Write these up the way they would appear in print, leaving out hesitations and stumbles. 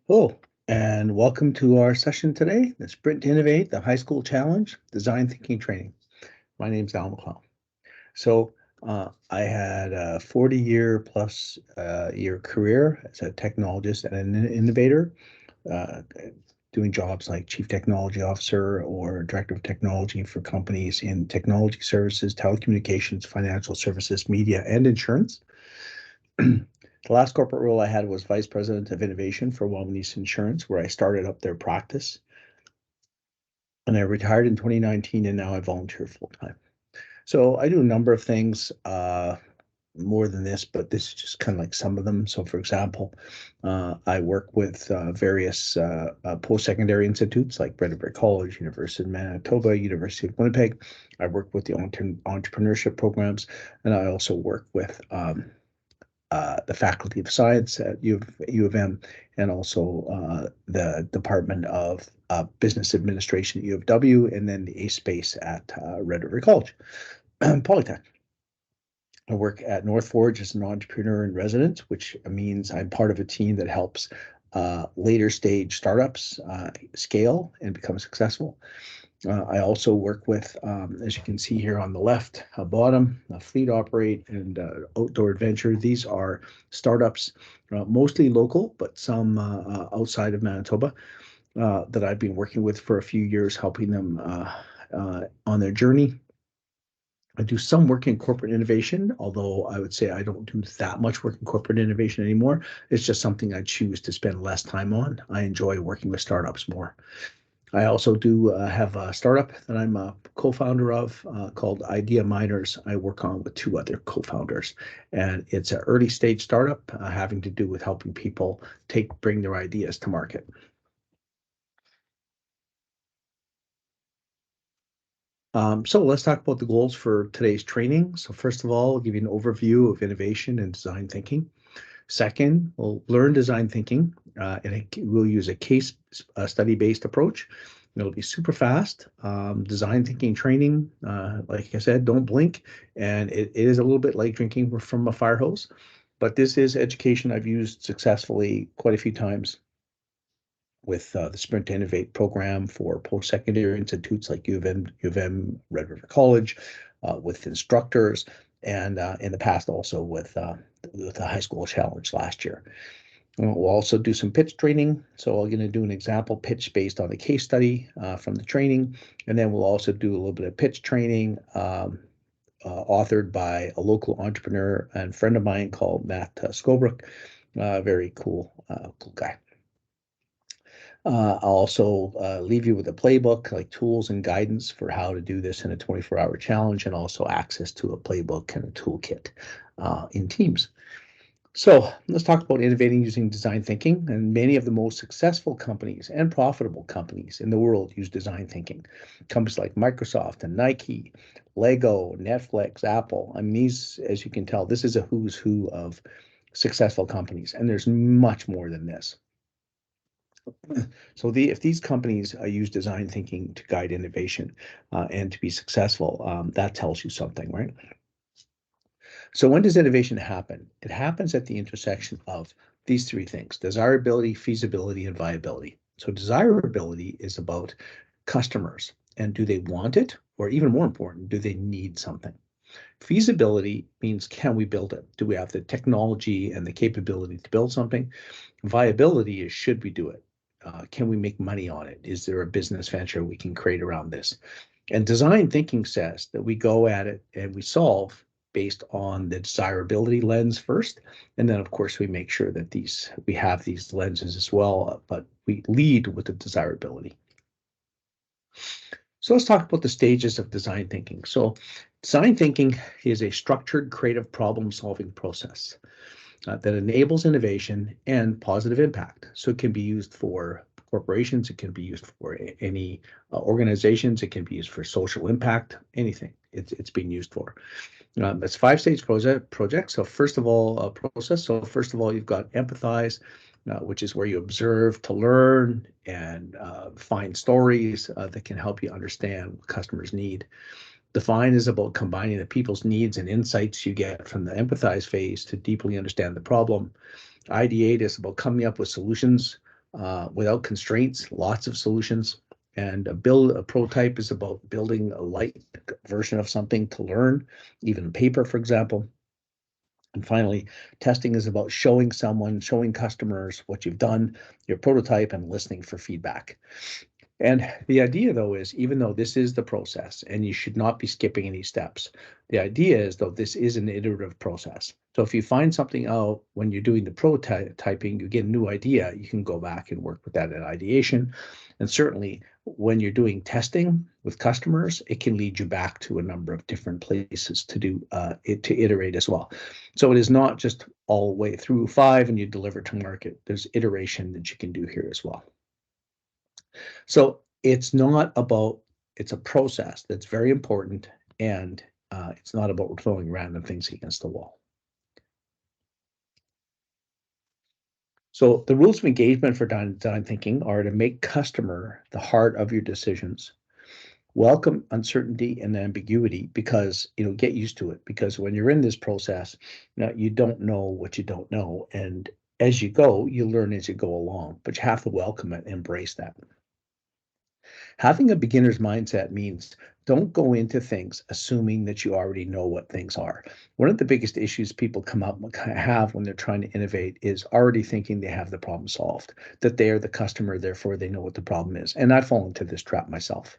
Hello, and welcome to our session today, the Sprint to Innovate, the High School Challenge, Design Thinking Training. My name's Al McClellan. I had a 40-year plus year career as a technologist and an innovator, uh, doing jobs like Chief Technology Officer or Director of Technology for companies in technology services, telecommunications, financial services, media, and insurance. The last corporate role I had was Vice President of Innovation for Wellness Insurance, where I started up their practice. And I retired in 2019, and now I volunteer full time. So I do a number of things, more than this, but this is just kind of like some of them. So, for example, I work with various post-secondary institutes like Redwood College, University of Manitoba, University of Winnipeg. I work with the entrepreneurship programs, and I also work with the Faculty of Science at U of M, and also the Department of Business Administration at U of W, and then the ACE space at Red River College, Polytech. I work at North Forge as an entrepreneur in residence, which means I'm part of a team that helps later stage startups scale and become successful. I also work with, as you can see here on the left bottom, Fleet Operate and Outdoor Adventure. These are startups, mostly local, but some outside of Manitoba, that I've been working with for a few years, helping them on their journey. I do some work in corporate innovation, although I would say I don't do that much work in corporate innovation anymore. It's just something I choose to spend less time on. I enjoy working with startups more. I also do have a startup that I'm a co-founder of called Idea Miners. I work on with two other co-founders, and it's an early stage startup having to do with helping people bring their ideas to market. So let's talk about the goals for today's training. So first of all, I'll give you an overview of innovation and design thinking. Second, we'll learn design thinking, and we'll use a case study-based approach. It'll be super fast. Design thinking training, like I said, don't blink. And it is a little bit like drinking from a fire hose, but this is education I've used successfully quite a few times with the Sprint to Innovate program for post-secondary institutes like U of M, Red River College, with instructors, and in the past also with the high school challenge last year. We'll also do some pitch training. So I'm going to do an example pitch based on a case study from the training. And then we'll also do a little bit of pitch training authored by a local entrepreneur and friend of mine called Matt Scobrook. Very cool guy. I'll also leave you with a playbook, like tools and guidance for how to do this in a 24-hour challenge, and also access to a playbook and a toolkit in Teams. So let's talk about innovating using design thinking. And many of the most successful companies and profitable companies in the world use design thinking. Companies like Microsoft and Nike, Lego, Netflix, Apple. I mean, these, as you can tell, this is a who's who of successful companies, and there's much more than this. So if these companies use design thinking to guide innovation and to be successful, that tells you something, right? So when does innovation happen? It happens at the intersection of these three things: desirability, feasibility, and viability. So desirability is about customers, and do they want it? Or even more important, do they need something? Feasibility means, can we build it? Do we have the technology and the capability to build something? Viability is, should we do it? Can we make money on it? Is there a business venture we can create around this? And design thinking says that we go at it and we solve based on the desirability lens first. And then, of course, we make sure that we have these lenses as well, but we lead with the desirability. So let's talk about the stages of design thinking. So design thinking is a structured, creative problem-solving process that enables innovation and positive impact. So it can be used for corporations, it can be used for any organizations, it can be used for social impact, anything it's being used for. It's 5-stage project. So first of all, process. So first of all, you've got empathize, which is where you observe to learn and find stories that can help you understand what customers need. Define is about combining the people's needs and insights you get from the empathize phase to deeply understand the problem. Ideate is about coming up with solutions without constraints, lots of solutions. And a prototype is about building a light version of something to learn, even paper, for example. And finally, testing is about showing customers what you've done, your prototype, and listening for feedback. And the idea, though, is even though this is the process and you should not be skipping any steps, the idea is, though, this is an iterative process. So if you find something out when you're doing the prototyping, you get a new idea, you can go back and work with that at ideation. And certainly when you're doing testing with customers, it can lead you back to a number of different places to do to iterate as well. So it is not just all the way through 5 and you deliver to market. There's iteration that you can do here as well. So it's a process that's very important, and it's not about throwing random things against the wall. So the rules of engagement for design thinking are to make customer the heart of your decisions. Welcome uncertainty and ambiguity, because get used to it, because when you're in this process, you don't know what you don't know, and as you go, you learn as you go along, but you have to welcome it, embrace that. Having a beginner's mindset means don't go into things assuming that you already know what things are. One of the biggest issues people have when they're trying to innovate is already thinking they have the problem solved, that they are the customer, therefore they know what the problem is. And I fall into this trap myself.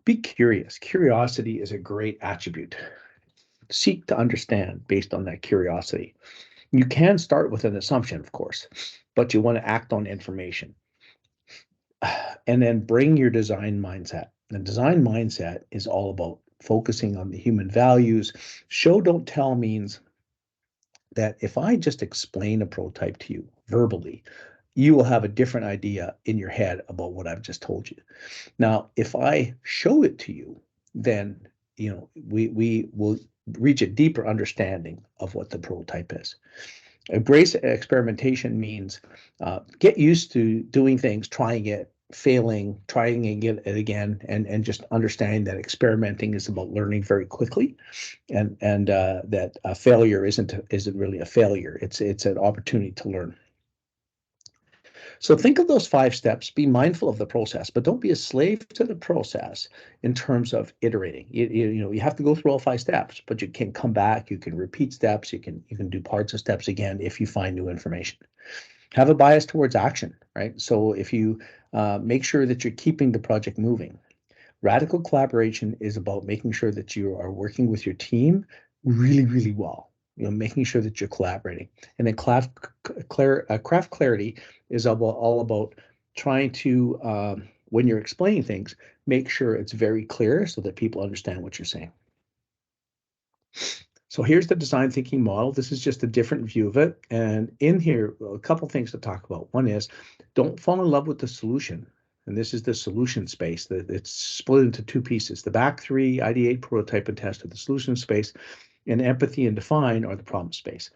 Be curious. Curiosity is a great attribute. Seek to understand based on that curiosity. You can start with an assumption, of course, but you want to act on information. And then bring your design mindset. The design mindset is all about focusing on the human values. Show, don't tell means that if I just explain a prototype to you verbally, you will have a different idea in your head about what I've just told you. Now, if I show it to you, then we will reach a deeper understanding of what the prototype is. Embrace experimentation means get used to doing things, trying it, failing, trying it again, and just understanding that experimenting is about learning very quickly, and that a failure isn't really a failure. It's an opportunity to learn. So think of those 5 steps, be mindful of the process, but don't be a slave to the process in terms of iterating. You have to go through all 5 steps, but you can come back, you can repeat steps, you can do parts of steps again if you find new information. Have a bias towards action, right? So if you make sure that you're keeping the project moving. Radical collaboration is about making sure that you are working with your team really, really well. Making sure that you're collaborating. And then craft clarity is all about trying to, when you're explaining things, make sure it's very clear so that people understand what you're saying. So here's the design thinking model. This is just a different view of it. And in here, a couple things to talk about. One is, don't fall in love with the solution. And this is the solution space. It's split into 2 pieces. The back 3, ideate, prototype, and test, are the solution space, and empathy and define are the problem space.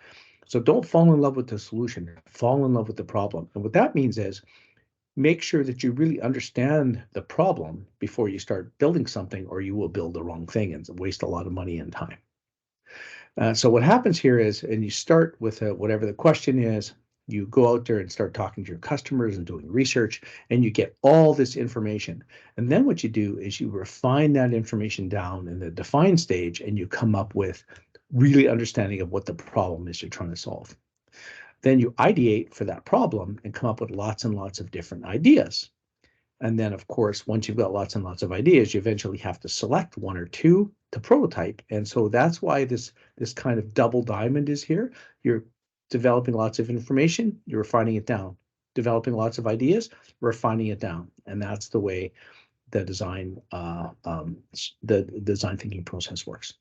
So don't fall in love with the solution, fall in love with the problem. And what that means is, make sure that you really understand the problem before you start building something, or you will build the wrong thing and waste a lot of money and time. So what happens here is, and you start with whatever the question is, you go out there and start talking to your customers and doing research, and you get all this information. And then what you do is you refine that information down in the define stage, and you come up with really understanding of what the problem is you're trying to solve. Then you ideate for that problem and come up with lots and lots of different ideas. And then, of course, once you've got lots and lots of ideas, you eventually have to select 1 or 2 to prototype. And so that's why this kind of double diamond is here. You're developing lots of information, you're refining it down. Developing lots of ideas, refining it down. And that's the way the design thinking process works.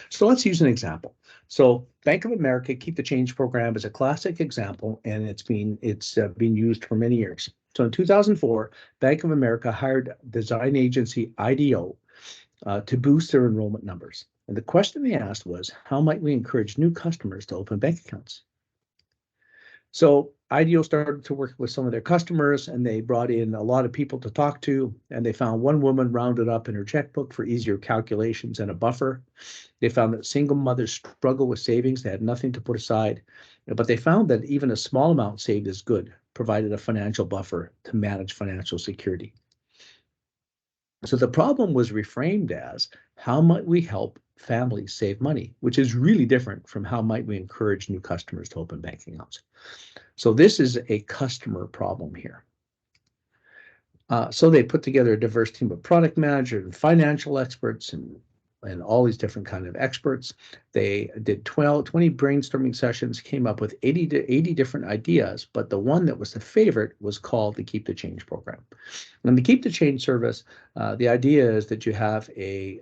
So let's use an example. So Bank of America Keep the Change program is a classic example, and it's been used for many years. So in 2004, Bank of America hired design agency IDEO to boost their enrollment numbers. And the question they asked was, how might we encourage new customers to open bank accounts? So IDEO started to work with some of their customers, and they brought in a lot of people to talk to, and they found one woman rounded up in her checkbook for easier calculations and a buffer. They found that single mothers struggle with savings. They had nothing to put aside, but they found that even a small amount saved is good, provided a financial buffer to manage financial security. So the problem was reframed as, how might we help families save money, which is really different from how might we encourage new customers to open bank accounts. So this is a customer problem here. So they put together a diverse team of product managers and financial experts and all these different kind of experts. They did 20 brainstorming sessions, came up with 80 different ideas, but the one that was the favorite was called the Keep the Change program. And the Keep the Change service, the idea is that you have a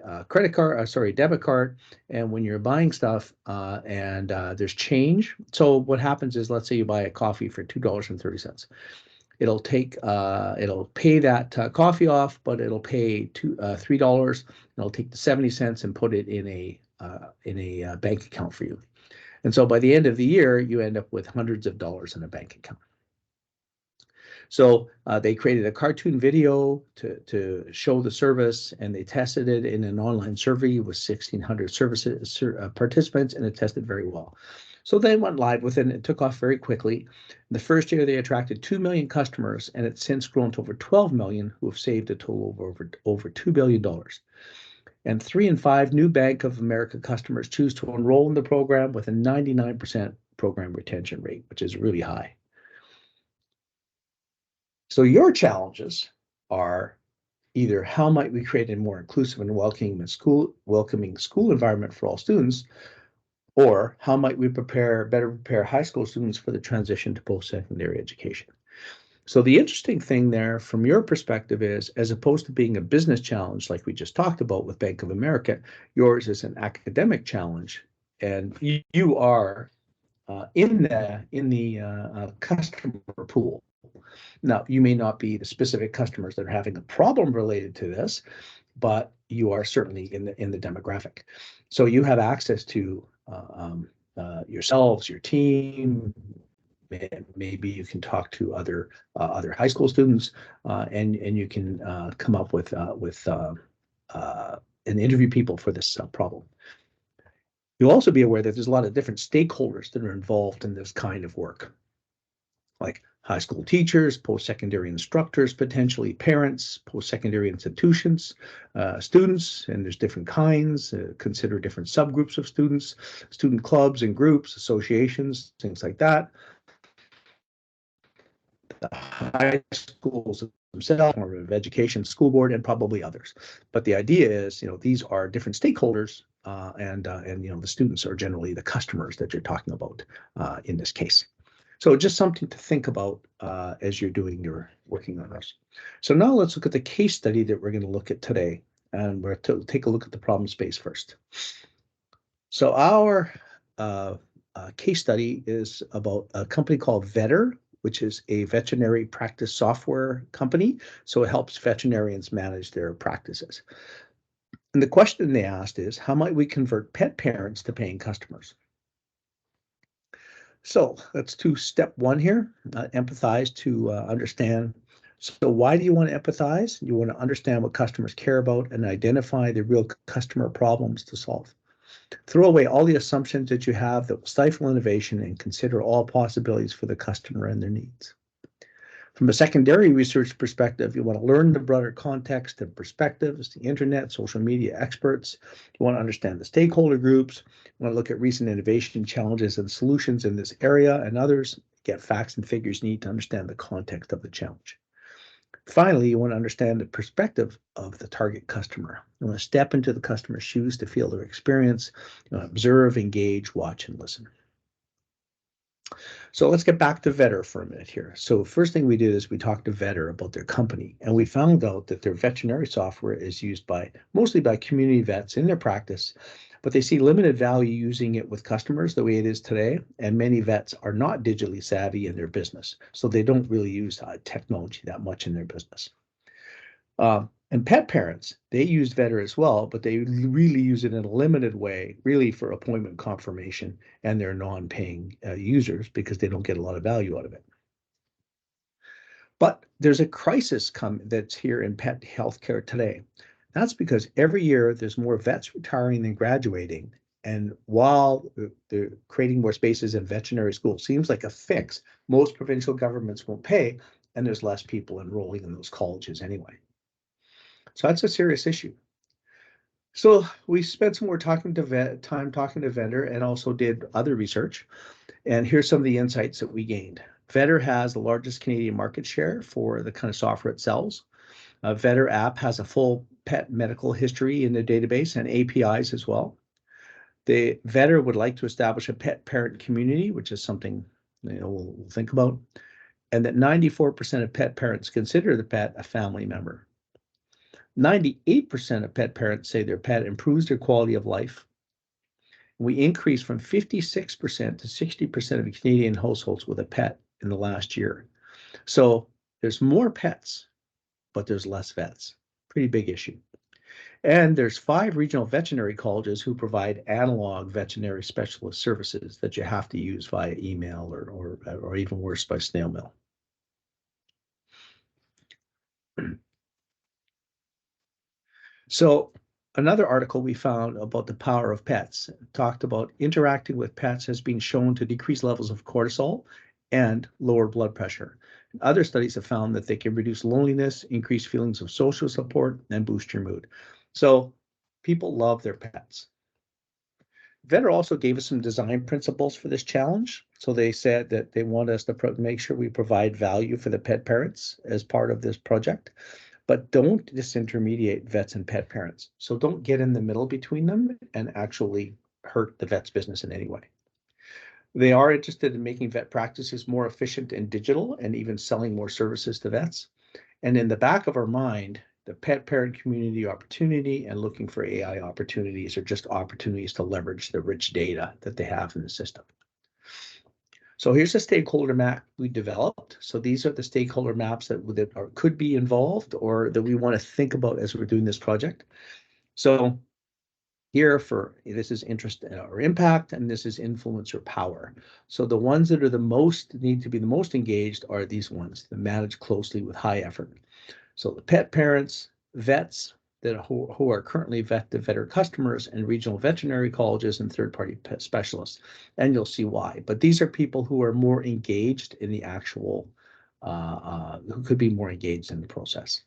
debit card, and when you're buying stuff and there's change. So what happens is, let's say you buy a coffee for $2.30. It'll pay that coffee off, but it'll pay $3. And it'll take the 70 cents and put it in a bank account for you. And so by the end of the year, you end up with hundreds of dollars in a bank account. So they created a cartoon video to show the service, and they tested it in an online survey with 1,600 participants, and it tested very well. So they went live with it, and it took off very quickly. The first year, they attracted 2 million customers, and it's since grown to over 12 million, who have saved a total of over $2 billion. And 3 in 5 new Bank of America customers choose to enroll in the program with a 99% program retention rate, which is really high. So your challenges are either, how might we create a more inclusive and welcoming school environment for all students, or how might we better prepare high school students for the transition to post-secondary education? So the interesting thing there from your perspective is, as opposed to being a business challenge like we just talked about with Bank of America, yours is an academic challenge, and you are in the customer pool. Now, you may not be the specific customers that are having a problem related to this, but you are certainly in the demographic. So you have access to yourselves, your team. Maybe you can talk to other high school students, and you can come up with and interview people for this problem. You'll also be aware that there's a lot of different stakeholders that are involved in this kind of work, like high school teachers, post-secondary instructors, potentially parents, post-secondary institutions, students, and there's different kinds. Consider different subgroups of students, student clubs and groups, associations, things like that. The high schools themselves, Department of Education, school board, and probably others. But the idea is, these are different stakeholders, and the students are generally the customers that you're talking about in this case. So just something to think about as you're doing your working on this. So now let's look at the case study that we're going to look at today, and we're to take a look at the problem space first. So our case study is about a company called Vetter, which is a veterinary practice software company. So it helps veterinarians manage their practices. And the question they asked is, how might we convert pet parents to paying customers? So let's do step one here, empathize to understand. So why do you want to empathize? You want to understand what customers care about and identify the real customer problems to solve. Throw away all the assumptions that you have that will stifle innovation, and consider all possibilities for the customer and their needs. From a secondary research perspective, you want to learn the broader context and perspectives, the internet, social media experts. You want to understand the stakeholder groups. You want to look at recent innovation challenges and solutions in this area and others. Get facts and figures you need to understand the context of the challenge. Finally, you want to understand the perspective of the target customer. You want to step into the customer's shoes to feel their experience. You want to observe, engage, watch, and listen. So let's get back to Vetter for a minute here. So first thing we did is we talked to Vetter about their company, and we found out that their veterinary software is used mostly by community vets in their practice, but they see limited value using it with customers the way it is today, and many vets are not digitally savvy in their business, so they don't really use technology that much in their business. And pet parents, they use Vetter as well, but they really use it in a limited way, really for appointment confirmation, and they're non-paying users because they don't get a lot of value out of it. But there's a crisis that's here in pet healthcare today. That's because every year there's more vets retiring than graduating, And while they're creating more spaces in veterinary schools seems like a fix, most provincial governments won't pay, and there's less people enrolling in those colleges anyway. So that's a serious issue. So we spent some more time talking to Vendor and also did other research. And here's some of the insights that we gained. Vetter has the largest Canadian market share for the kind of software it sells. Vetter app has a full pet medical history in the database and APIs as well. The Vetter would like to establish a pet parent community, which is something we'll think about, and that 94% of pet parents consider the pet a family member. 98% of pet parents say their pet improves their quality of life. We increased from 56% to 60% of Canadian households with a pet in the last year. So there's more pets, but there's less vets. Pretty big issue. And there's 5 regional veterinary colleges who provide analog veterinary specialist services that you have to use via email or even worse, by snail mail. So another article we found about the power of pets talked about interacting with pets has been shown to decrease levels of cortisol and lower blood pressure. Other studies have found that they can reduce loneliness, increase feelings of social support, and boost your mood. So people love their pets. Vetter also gave us some design principles for this challenge. So they said that they want us to make sure we provide value for the pet parents as part of this project, but don't disintermediate vets and pet parents. So don't get in the middle between them and actually hurt the vet's business in any way. They are interested in making vet practices more efficient and digital and even selling more services to vets. And in the back of our mind, the pet parent community opportunity and looking for AI opportunities are just opportunities to leverage the rich data that they have in the system. So here's a stakeholder map we developed. So these are the stakeholder maps that could be involved or that we want to think about as we're doing this project. So here this is interest or impact, and this is influence or power. So the ones that are need to be the most engaged are these ones that manage closely with high effort. So the pet parents, vets who are currently Vetter customers, and regional veterinary colleges and third-party pet specialists. And you'll see why. But these are people who are more engaged in the actual, who could be more engaged in the process.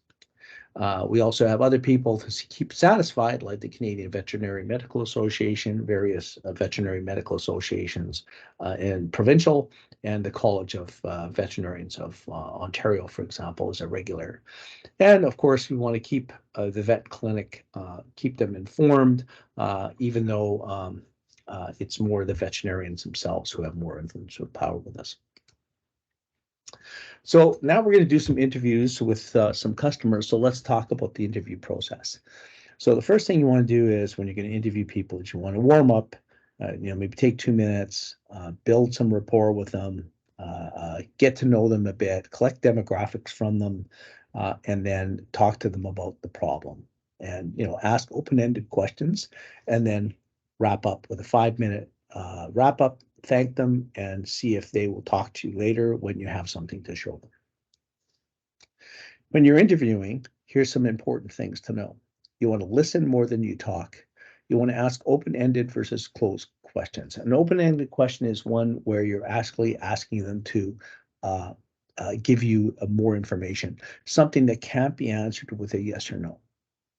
We also have other people to keep satisfied, like the Canadian Veterinary Medical Association, various veterinary medical associations, and provincial, and the College of Veterinarians of Ontario, for example, is a regular. And of course, we want to keep the vet clinic, keep them informed, even though it's more the veterinarians themselves who have more influence or power with us. So now we're going to do some interviews with some customers. So let's talk about the interview process. So the first thing you want to do is when you're going to interview people is you want to warm up, maybe take 2 minutes, build some rapport with them, get to know them a bit, collect demographics from them, and then talk to them about the problem. And, ask open-ended questions and then wrap up with a 5-minute wrap up, thank them, and see if they will talk to you later when you have something to show them. When you're interviewing, here's some important things to know. You want to listen more than you talk. You want to ask open-ended versus closed questions. An open-ended question is one where you're actually asking them to give you more information, something that can't be answered with a yes or no,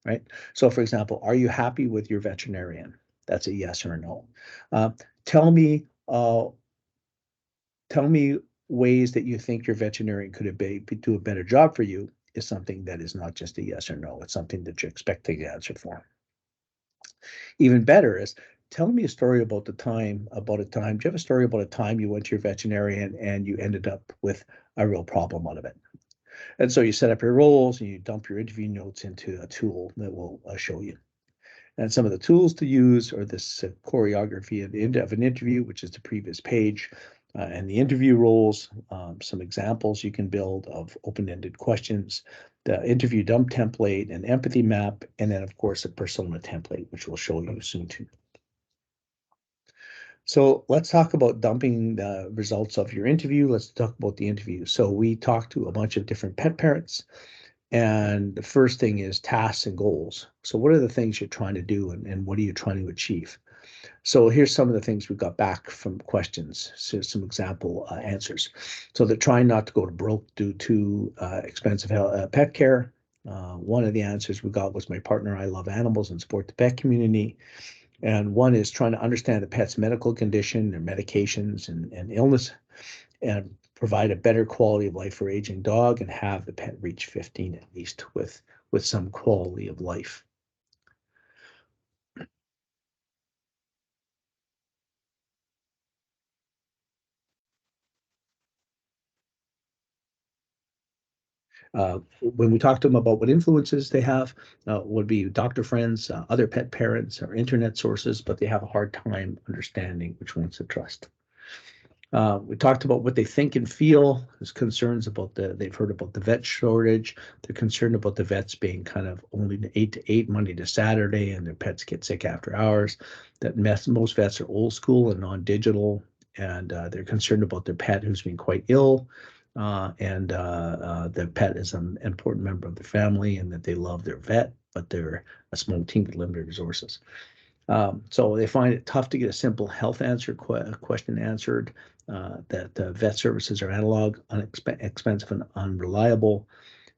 right? So for example, are you happy with your veterinarian? That's a yes or a no. Tell me ways that you think your veterinarian could do a better job for you is something that is not just a yes or no. It's something that you expect to get answered for. Even better is tell me a story about a time. Do you have a story about a time you went to your veterinarian and you ended up with a real problem out of it? And so you set up your roles and you dump your interview notes into a tool that will show you. And some of the tools to use are this choreography of an interview, which is the previous page, and the interview roles, some examples you can build of open-ended questions, the interview dump template, an empathy map, and then, of course, a persona template, which we'll show you soon too. So let's talk about dumping the results of your interview. Let's talk about the interview. So we talked to a bunch of different pet parents. And the first thing is tasks and goals. So what are the things you're trying to do and what are you trying to achieve? So here's some of the things we got back from questions. So some example answers. So they're trying not to go to broke due to expensive pet care. One of the answers we got was my partner, I love animals and support the pet community. And one is trying to understand the pet's medical condition, their medications and illness, and provide a better quality of life for aging dog and have the pet reach 15 at least with some quality of life. When we talk to them about what influences they have, would be doctor friends, other pet parents, or internet sources, but they have a hard time understanding which ones to trust. We talked about what they think and feel. There's concerns about they've heard about the vet shortage. They're concerned about the vets being kind of only 8 to 8, Monday to Saturday, and their pets get sick after hours. That most vets are old school and non-digital, and they're concerned about their pet who's been quite ill. And their pet is an important member of the family and that they love their vet, but they're a small team with limited resources. So they find it tough to get a simple health question answered, that vet services are analog, expensive, and unreliable.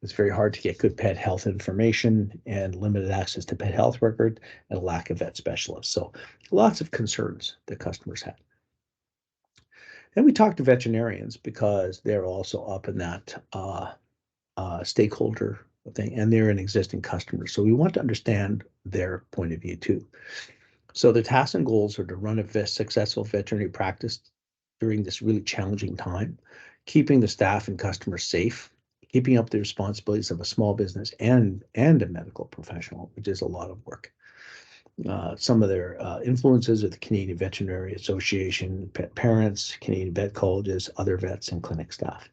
It's very hard to get good pet health information and limited access to pet health record and a lack of vet specialists. So lots of concerns that customers have. And we talked to veterinarians because they're also up in that stakeholder thing, and they're an existing customer. So we want to understand their point of view too. So the tasks and goals are to run a successful veterinary practice during this really challenging time, keeping the staff and customers safe, keeping up the responsibilities of a small business and a medical professional, which is a lot of work. Some of their influences are the Canadian Veterinary Association, pet parents, Canadian vet colleges, other vets, and clinic staff.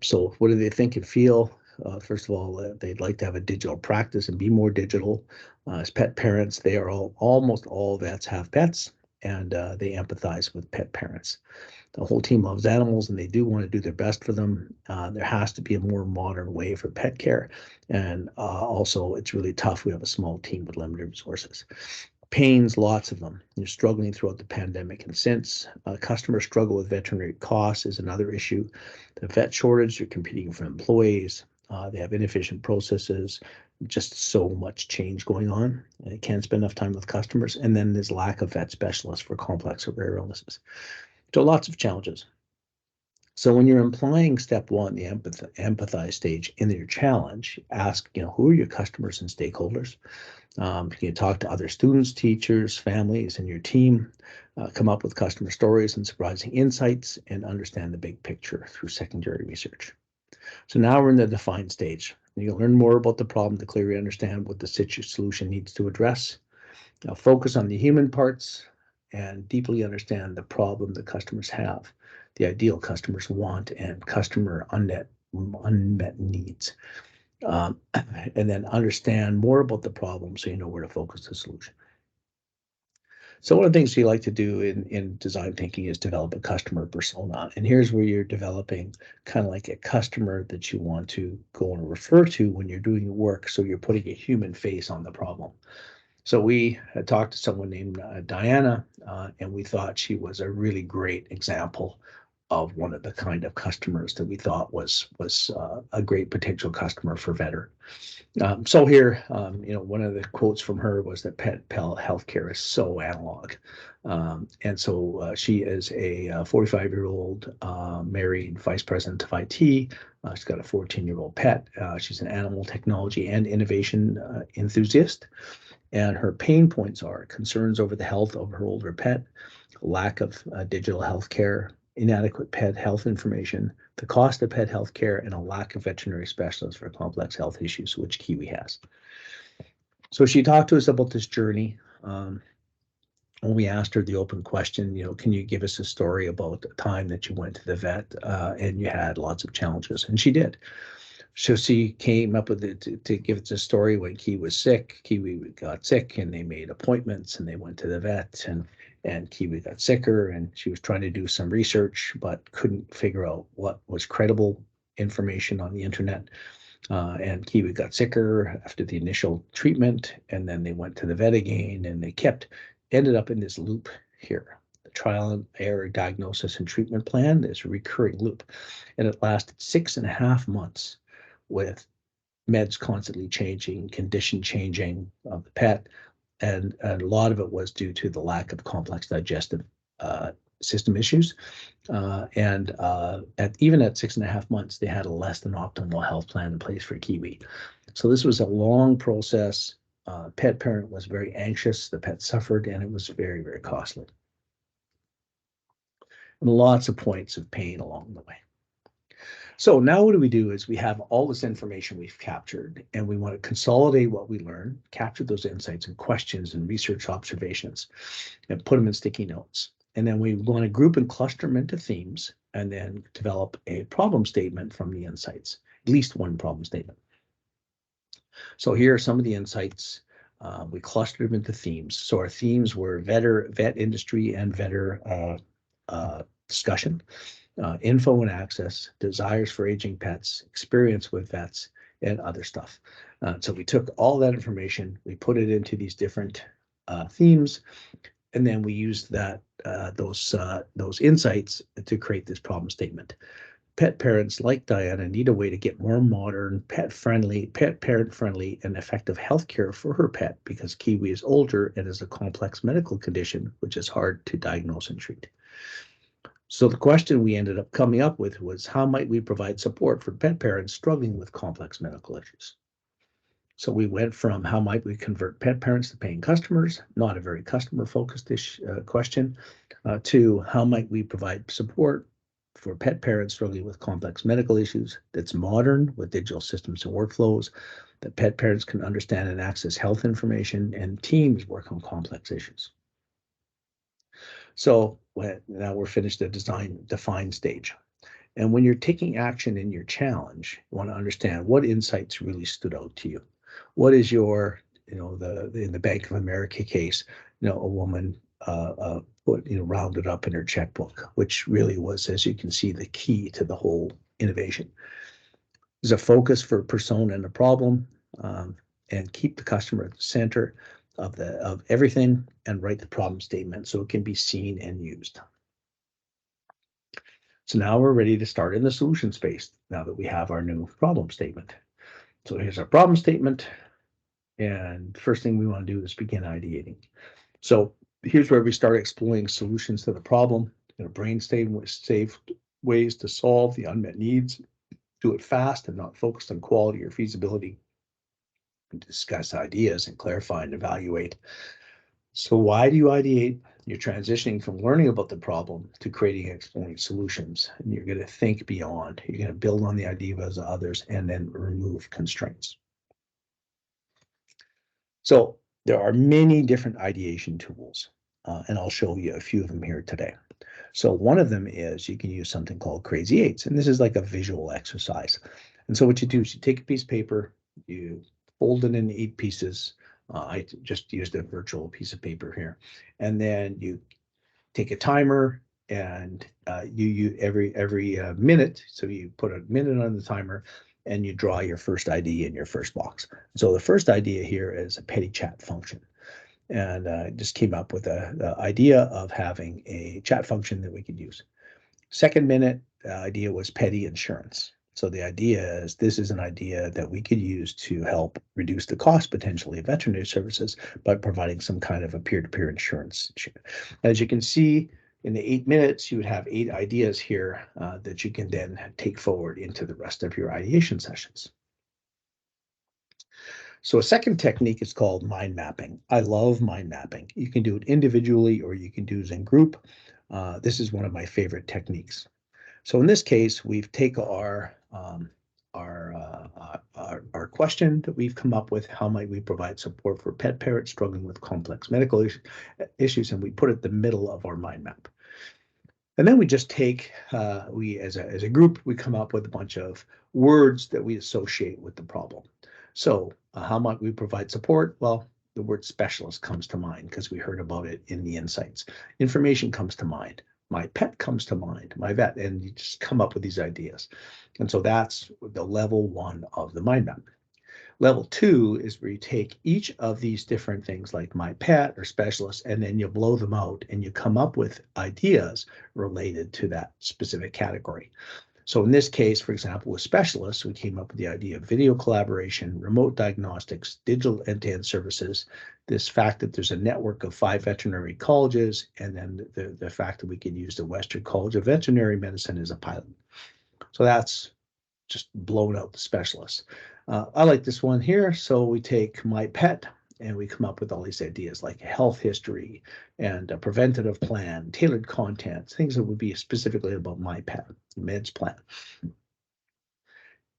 So what do they think and feel? First of all, they'd like to have a digital practice and be more digital. As pet parents, they are almost all vets have pets, and they empathize with pet parents. The whole team loves animals, and they do want to do their best for them. There has to be a more modern way for pet care, and also it's really tough. We have a small team with limited resources. Pains, lots of them. You're struggling throughout the pandemic and since. Customers struggle with veterinary costs is another issue. The vet shortage, you're competing for employees. They have inefficient processes, just so much change going on. They can't spend enough time with customers. And then there's lack of vet specialists for complex or rare illnesses. So lots of challenges. So when you're implying step one, the empathize stage in your challenge, ask, who are your customers and stakeholders? You can talk to other students, teachers, families, and your team, come up with customer stories and surprising insights, and understand the big picture through secondary research. So now we're in the define stage. You'll learn more about the problem to clearly understand what the solution needs to address. Now focus on the human parts and deeply understand the problem that customers have, the ideal customers want, and customer unmet needs. And then understand more about the problem so you know where to focus the solution. So one of the things we like to do in design thinking is develop a customer persona. And here's where you're developing kind of like a customer that you want to go and refer to when you're doing your work. So you're putting a human face on the problem. So we had talked to someone named Diana, and we thought she was a really great example of one of the kind of customers that we thought was a great potential customer for Vetter. So here, one of the quotes from her was that pet healthcare is so analog. And so she is a 45-year-old married vice president of IT. She's got a 14-year-old pet. She's an animal technology and innovation enthusiast. And her pain points are concerns over the health of her older pet, lack of digital health care, inadequate pet health information, the cost of pet health care, and a lack of veterinary specialists for complex health issues, which Kiwi has. So she talked to us about this journey. When we asked her the open question, can you give us a story about a time that you went to the vet and you had lots of challenges? And she did. So she came up with it to give us a story when Kiwi was sick. Kiwi got sick and they made appointments and they went to the vet and Kiwi got sicker and she was trying to do some research but couldn't figure out what was credible information on the internet. And Kiwi got sicker after the initial treatment, and then they went to the vet again, and they ended up in this loop here. The trial and error diagnosis and treatment plan, this recurring loop. And it lasted 6.5 months with meds constantly changing, condition changing of the pet. And a lot of it was due to the lack of complex digestive system issues. Even at 6.5 months, they had a less than optimal health plan in place for Kiwi. So this was a long process. Pet parent was very anxious. The pet suffered, and it was very, very costly. And lots of points of pain along the way. So now what do is we have all this information we've captured, and we want to consolidate what we learn, capture those insights and questions and research observations, and put them in sticky notes. And then we want to group and cluster them into themes, and then develop a problem statement from the insights, at least one problem statement. So here are some of the insights. We clustered them into themes. So our themes were vet industry and vetter discussion. Info and access, desires for aging pets, experience with vets, and other stuff. So we took all that information, we put it into these different themes, and then we used those insights to create this problem statement. Pet parents like Diana need a way to get more modern, pet parent friendly, and effective healthcare for her pet because Kiwi is older and has a complex medical condition, which is hard to diagnose and treat. So the question we ended up coming up with was, how might we provide support for pet parents struggling with complex medical issues? So we went from how might we convert pet parents to paying customers, not a very customer-focused question, to how might we provide support for pet parents struggling with complex medical issues that's modern with digital systems and workflows, that pet parents can understand and access health information, and teams work on complex issues. So now we're finished the define stage. And when you're taking action in your challenge, you want to understand what insights really stood out to you. What is your, in the Bank of America case, a woman rounded up in her checkbook, which really was, as you can see, the key to the whole innovation. There's a focus for persona and the problem, and keep the customer at the center of everything, and write the problem statement so it can be seen and used. So now we're ready to start in the solution space now that we have our new problem statement. So here's our problem statement. And first thing we want to do is begin ideating. So here's where we start exploring solutions to the problem, brainstorm safe ways to solve the unmet needs, do it fast and not focused on quality or feasibility, and discuss ideas and clarify and evaluate. So why do you ideate? You're transitioning from learning about the problem to creating and exploring solutions. And you're going to think beyond. You're going to build on the ideas of others and then remove constraints. So there are many different ideation tools, and I'll show you a few of them here today. So one of them is you can use something called Crazy Eights, and this is like a visual exercise. And so what you do is you take a piece of paper, you fold it in 8 pieces. I just used a virtual piece of paper here. And then you take a timer, and you every minute, so you put a minute on the timer, and you draw your first idea in your first box. So the first idea here is a petty chat function. And I just came up with the idea of having a chat function that we could use. Second minute, the idea was petty insurance. So the idea is this is an idea that we could use to help reduce the cost potentially of veterinary services by providing some kind of a peer-to-peer insurance. As you can see, in the 8 minutes, you would have 8 ideas here that you can then take forward into the rest of your ideation sessions. So a second technique is called mind mapping. I love mind mapping. You can do it individually or you can do it in group. This is one of my favorite techniques. So in this case, we've taken our question that we've come up with, how might we provide support for pet parents struggling with complex medical issues, and we put it in the middle of our mind map. And then we just take, as a group, we come up with a bunch of words that we associate with the problem. So how might we provide support? Well, the word specialist comes to mind because we heard about it in the insights. Information comes to mind. my pet comes to mind, my vet, and you just come up with these ideas. And so that's the level 1 of the mind map. Level 2 is where you take each of these different things like my pet or specialist, and then you blow them out and you come up with ideas related to that specific category. So in this case, for example, with specialists, we came up with the idea of video collaboration, remote diagnostics, digital end-to-end services, this fact that there's a network of 5 veterinary colleges, and then the fact that we could use the Western College of Veterinary Medicine as a pilot. So that's just blown out the specialists. I like this one here. So we take my pet and we come up with all these ideas like health history and a preventative plan, tailored content, things that would be specifically about my pet, meds plan.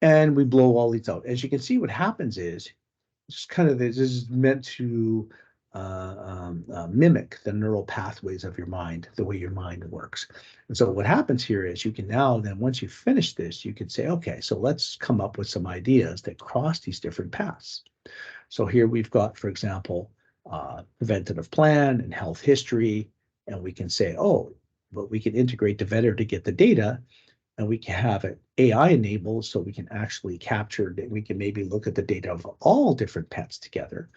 And we blow all these out. As you can see, what happens is just kind of this is meant to mimic the neural pathways of your mind, the way your mind works. And so what happens here is you can now then, once you finish this, you can say, okay, so let's come up with some ideas that cross these different paths. So here we've got, for example, preventative plan and health history, and we can say, oh, but we can integrate the vetter to get the data, and we can have it AI enabled so we can actually capture, we can maybe look at the data of all different pets together,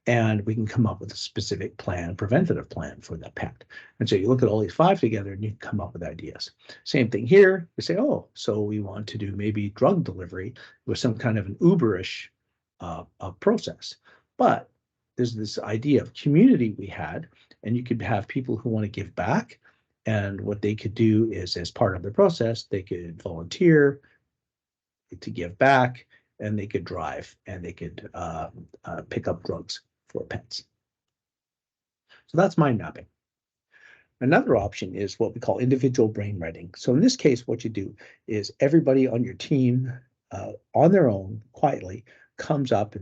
and we can come up with a specific plan, preventative plan for that pet. And so you look at all these 5 together and you can come up with ideas. Same thing here. You say, oh, so we want to do maybe drug delivery with some kind of an Uberish process. But there's this idea of community we had, and you could have people who want to give back. And what they could do is, as part of the process, they could volunteer to give back, and they could drive, and they could pick up drugs for pets. So that's mind mapping. Another option is what we call individual brainwriting. So in this case, what you do is everybody on your team, on their own, quietly, comes up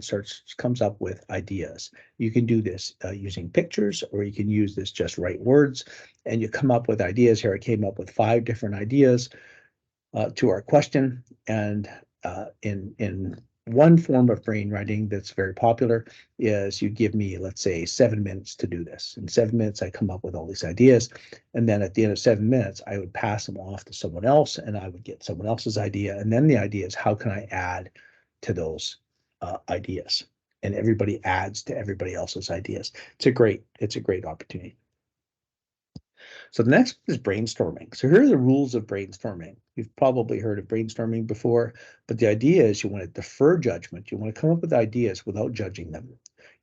with ideas. You can do this using pictures, or you can use this just write words, and you come up with ideas. Here I came up with 5 different ideas to our question, and in one form of brainwriting that's very popular is you give me, let's say, 7 minutes to do this. In 7 minutes, I come up with all these ideas, and then at the end of 7 minutes, I would pass them off to someone else, and I would get someone else's idea, and then the idea is how can I add to those ideas, and everybody adds to everybody else's ideas. It's a great opportunity. So the next is brainstorming. So here are the rules of brainstorming. You've probably heard of brainstorming before, but the idea is you want to defer judgment. You want to come up with ideas without judging them.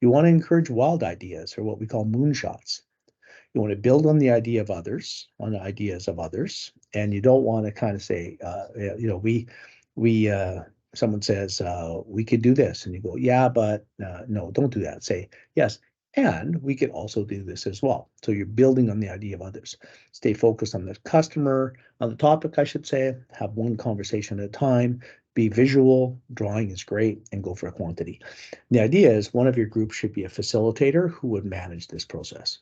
You want to encourage wild ideas, or what we call moonshots. You want to build on the idea of others, on the ideas of others, and you don't want to kind of say, someone says, we could do this. And you go, yeah, but no, don't do that. Say, yes, and we could also do this as well. So you're building on the idea of others. Stay focused on the customer, on the topic, I should say. Have one conversation at a time. Be visual. Drawing is great, and go for a quantity. The idea is one of your groups should be a facilitator who would manage this process.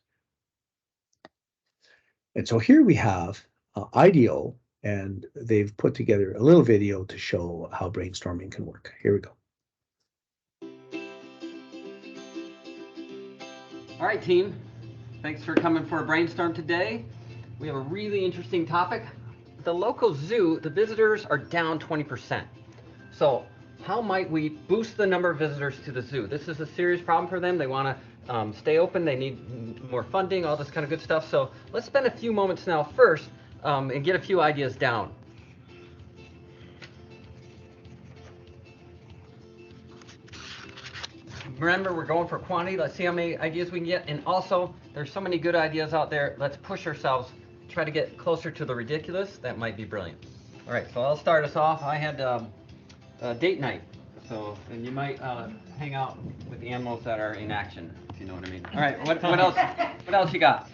And so here we have IDEO, and they've put together a little video to show how brainstorming can work. Here we go. All right, team. Thanks for coming for a brainstorm today. We have a really interesting topic. The local zoo, the visitors are down 20%. So how might we boost the number of visitors to the zoo? This is a serious problem for them. They want to stay open. They need more funding, all this kind of good stuff. So let's spend a few moments now first and get a few ideas down. Remember, we're going for quantity. Let's see how many ideas we can get. And also, there's so many good ideas out there. Let's push ourselves, try to get closer to the ridiculous. That might be brilliant. All right, so I'll start us off. I had date night. So, and you might hang out with the animals that are in action, if you know what I mean. All right, what else? What else you got?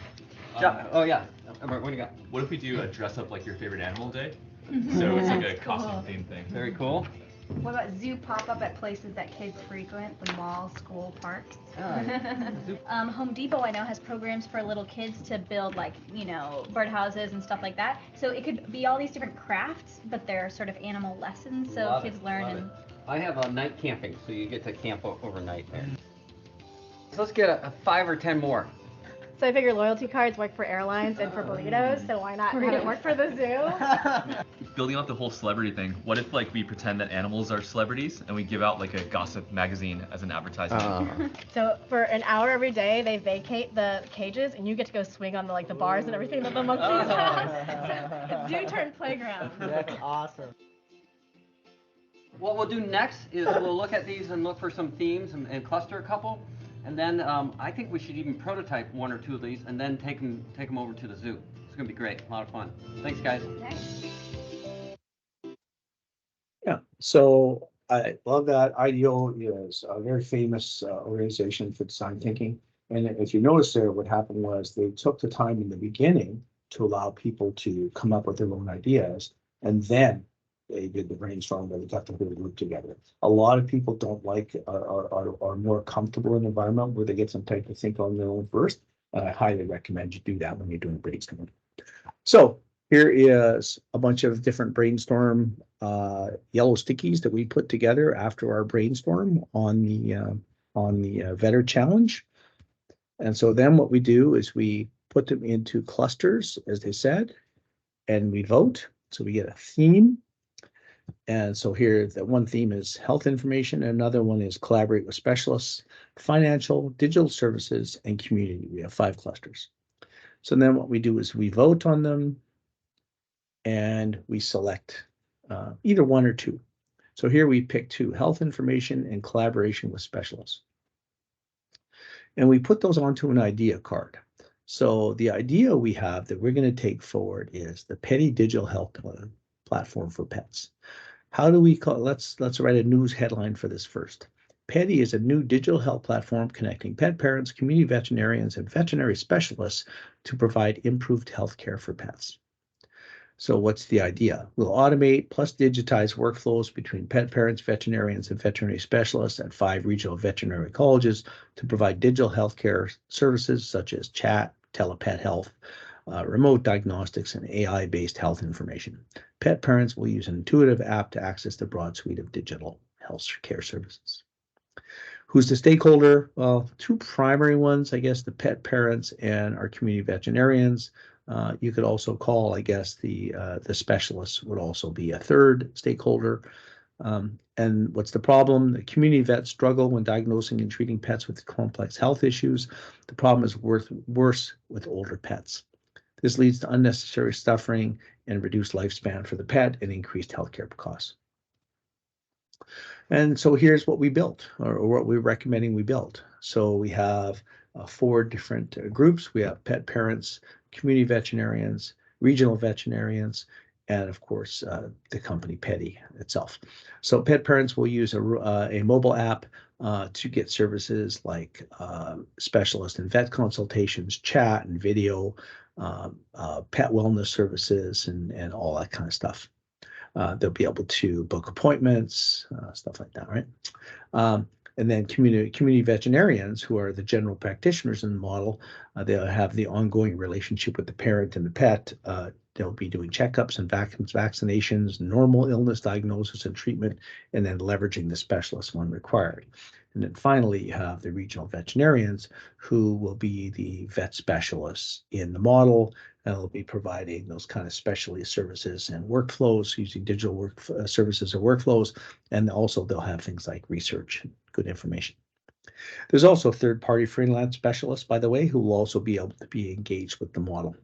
Oh yeah, what do you got? What if we do a dress up like your favorite animal day? So it's like a costume themed thing. Very cool. What about zoo pop-up at places that kids frequent, the mall, school, parks? Home Depot I know has programs for little kids to build like, birdhouses and stuff like that. So it could be all these different crafts, but they're sort of animal lessons, so kids learn. And I have a night camping, so you get to camp overnight there. So let's get a 5 or 10 more. So I figure loyalty cards work for airlines and for burritos, so why not have it work for the zoo? Building out the whole celebrity thing, what if like we pretend that animals are celebrities and we give out like a gossip magazine as an advertisement? So for an hour every day, they vacate the cages, and you get to go swing on the bars and everything that the monkeys have. Zoo turn playground. That's awesome. What we'll do next is we'll look at these and look for some themes and cluster a couple. And then I think we should even prototype one or two of these and then take them over to the zoo. It's gonna be great, a lot of fun. Thanks, guys. Nice. Yeah, so I love that. IDEO is a very famous organization for design thinking. And if you notice there, what happened was they took the time in the beginning to allow people to come up with their own ideas. And then they did the brainstorm where they got the whole group together. A lot of people don't like are more comfortable in an environment where they get some time to think on their own first. And I highly recommend you do that when you're doing brainstorming. So here is a bunch of different brainstorm yellow stickies that we put together after our brainstorm on the Vetter Challenge. And so then what we do is we put them into clusters, as they said, and we vote. So we get a theme. And so here, the one theme is health information, and another one is collaborate with specialists, financial, digital services, and community. We have 5 clusters. So then what we do is we vote on them, and we select either 1 or 2. So here we pick 2, health information and collaboration with specialists. And we put those onto an idea card. So the idea we have that we're going to take forward is the PETI digital health platform for pets. How do we call it? Let's write a news headline for this first. PETI is a new digital health platform connecting pet parents, community veterinarians, and veterinary specialists to provide improved health care for pets. So what's the idea? We'll automate plus digitize workflows between pet parents, veterinarians, and veterinary specialists at 5 regional veterinary colleges to provide digital healthcare services such as chat, telepet health, remote diagnostics, and AI-based health information. Pet parents will use an intuitive app to access the broad suite of digital health care services. Who's the stakeholder? Well, 2 primary ones, I guess, the pet parents and our community veterinarians. You could also call, I guess, the specialists would also be a 3rd stakeholder. And what's the problem? The community vets struggle when diagnosing and treating pets with complex health issues. The problem is worse with older pets. This leads to unnecessary suffering and reduced lifespan for the pet and increased healthcare costs. And so here's what we built, or what we're recommending we build. So we have 4 different groups. We have pet parents, community veterinarians, regional veterinarians, and of course, the company PETI itself. So pet parents will use a mobile app to get services like specialist and vet consultations, chat and video, pet wellness services, and all that kind of stuff. They'll be able to book appointments, stuff like that, right? And then community veterinarians, who are the general practitioners in the model, they'll have the ongoing relationship with the parent and the pet. They'll be doing checkups and vaccinations, normal illness diagnosis and treatment, and then leveraging the specialist when required. And then finally, you have the regional veterinarians, who will be the vet specialists in the model, and they'll be providing those kind of specialty services and workflows using digital services and workflows. And also they'll have things like research and good information. There's also 3rd-party freelance specialists, by the way, who will also be able to be engaged with the model.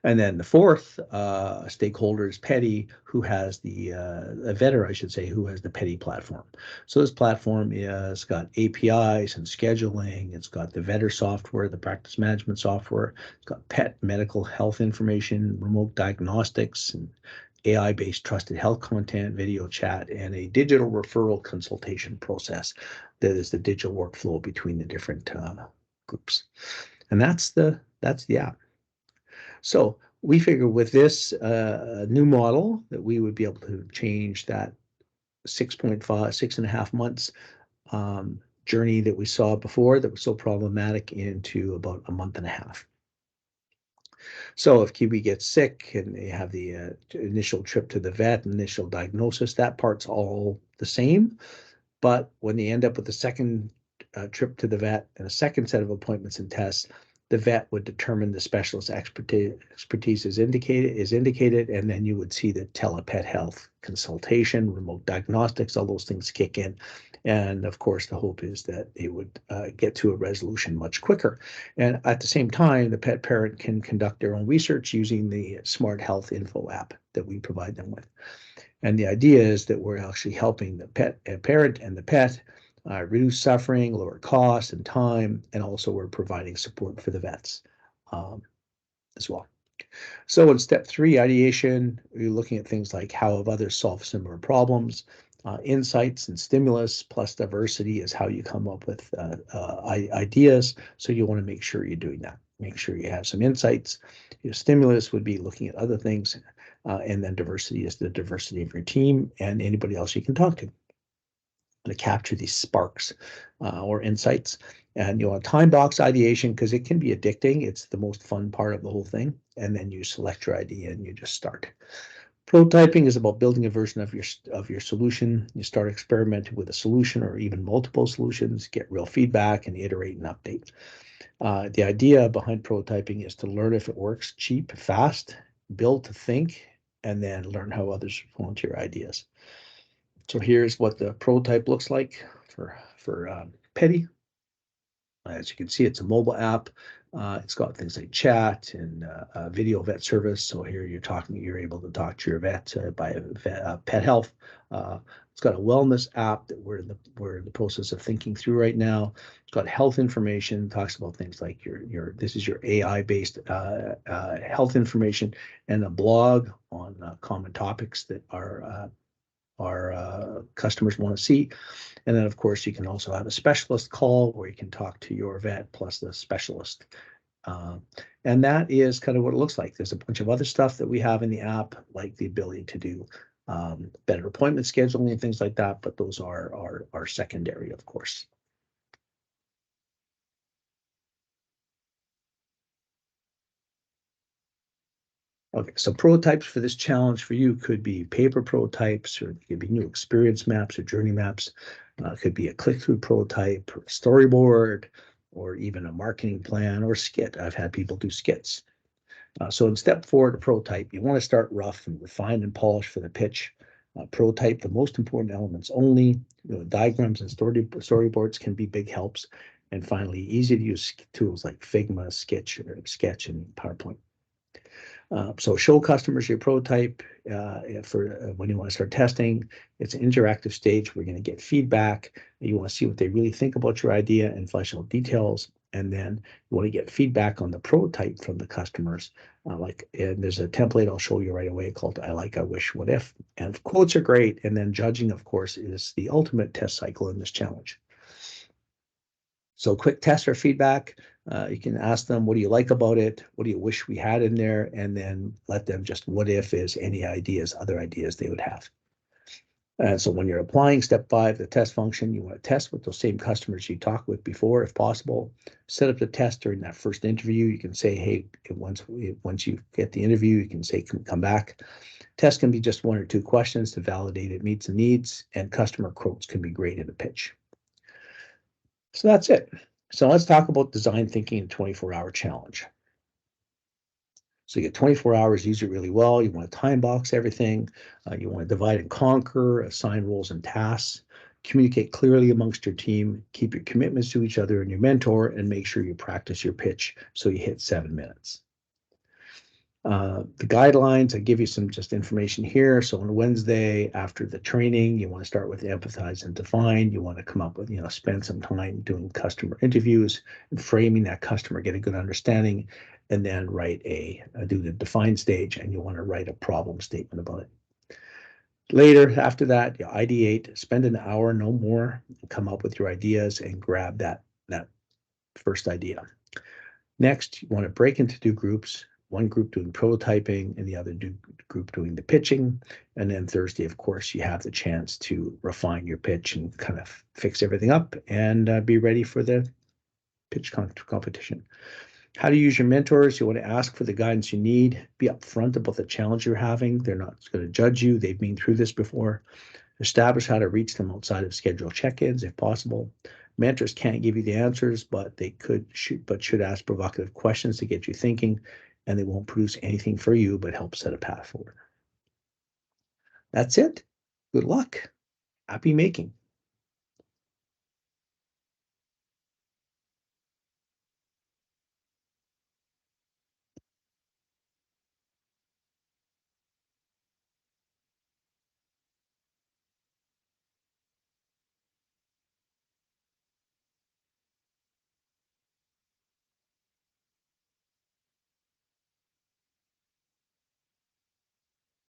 And then the 4th stakeholder is PETI, who has the Vetter, I should say, who has the PETI platform. So this platform has got APIs and scheduling. It's got the Vetter software, the practice management software. It's got pet medical health information, remote diagnostics, and AI-based trusted health content, video chat, and a digital referral consultation process that is the digital workflow between the different groups. And that's the app. So we figure with this new model that we would be able to change that 6.5 months journey that we saw before that was so problematic into about a month and a half. So if Kiwi gets sick and they have the initial trip to the vet, initial diagnosis, that part's all the same. But when they end up with the second trip to the vet and a second set of appointments and tests, the vet would determine the specialist expertise is indicated, and then you would see the telepet health consultation, remote diagnostics, all those things kick in. And of course, the hope is that they would get to a resolution much quicker. And at the same time, the pet parent can conduct their own research using the Smart Health Info app that we provide them with. And the idea is that we're actually helping the parent and the pet reduce suffering, lower costs and time, and also we're providing support for the vets as well. So in step 3, ideation, you're looking at things like how have others solved similar problems. Insights and stimulus plus diversity is how you come up with ideas. So you want to make sure you're doing that. Make sure you have some insights. Your stimulus would be looking at other things, and then diversity is the diversity of your team and anybody else you can talk to capture these sparks or insights. And you want time box ideation because it can be addicting. It's the most fun part of the whole thing. And then you select your idea and you just start. Prototyping is about building a version of your solution. You start experimenting with a solution or even multiple solutions, get real feedback, and iterate and update. The idea behind prototyping is to learn if it works cheap, fast, build to think, and then learn how others respond to your ideas. So here's what the prototype looks like for Petty. As you can see, it's a mobile app. It's got things like chat and video vet service. So here you're able to talk to your vet by Pet Health. It's got a wellness app that we're in the process of thinking through right now. It's got health information, talks about things like this is your AI-based health information, and a blog on common topics that our customers want to see. And then, of course, you can also have a specialist call where you can talk to your vet plus the specialist. And that is kind of what it looks like. There's a bunch of other stuff that we have in the app, like the ability to do better appointment scheduling and things like that, but those are secondary, of course. Okay, so prototypes for this challenge for you could be paper prototypes, or it could be new experience maps or journey maps. It could be a click-through prototype, or a storyboard, or even a marketing plan or skit. I've had people do skits. So in step 4 to prototype, you want to start rough and refine and polish for the pitch. Prototype the most important elements only. Diagrams and storyboards can be big helps. And finally, easy to use tools like Figma, Sketch, and PowerPoint. So show customers your prototype for when you want to start testing. It's an interactive stage. We're going to get feedback. You want to see what they really think about your idea and flesh out details. And then you want to get feedback on the prototype from the customers. And there's a template I'll show you right away called I like, I wish, what if. And quotes are great. And then judging, of course, is the ultimate test cycle in this challenge. So quick test or feedback. You can ask them, what do you like about it? What do you wish we had in there? And then let them just what if is any ideas, other ideas they would have. And so when you're applying step 5, the test function, you want to test with those same customers you talked with before, if possible. Set up the test during that first interview. You can say, hey, once you get the interview, you can say, come back. Test can be just 1 or 2 questions to validate it meets the needs, and customer quotes can be great in a pitch. So that's it. So let's talk about design thinking in 24-hour challenge. So you get 24 hours, use it really well. You want to time box everything. You want to divide and conquer, assign roles and tasks, communicate clearly amongst your team, keep your commitments to each other and your mentor, and make sure you practice your pitch so you hit 7 minutes. The guidelines, I give you some just information here. So on Wednesday after the training, you want to start with empathize and define. You want to come up with, spend some time doing customer interviews and framing that customer, get a good understanding, and then do the define stage, and you want to write a problem statement about it. Later, after that, you ideate, spend an hour, no more, and come up with your ideas and grab that first idea. Next, you want to break into 2 groups. One group doing prototyping and the other group doing the pitching. And then Thursday, of course, you have the chance to refine your pitch and kind of fix everything up and be ready for the pitch competition. How to use your mentors. You want to ask for the guidance you need. Be upfront about the challenge you're having. They're not going to judge you. They've been through this before. Establish how to reach them outside of scheduled check-ins if possible. Mentors can't give you the answers, but they should ask provocative questions to get you thinking, and they won't produce anything for you, but help set a path forward. That's it. Good luck. Happy making.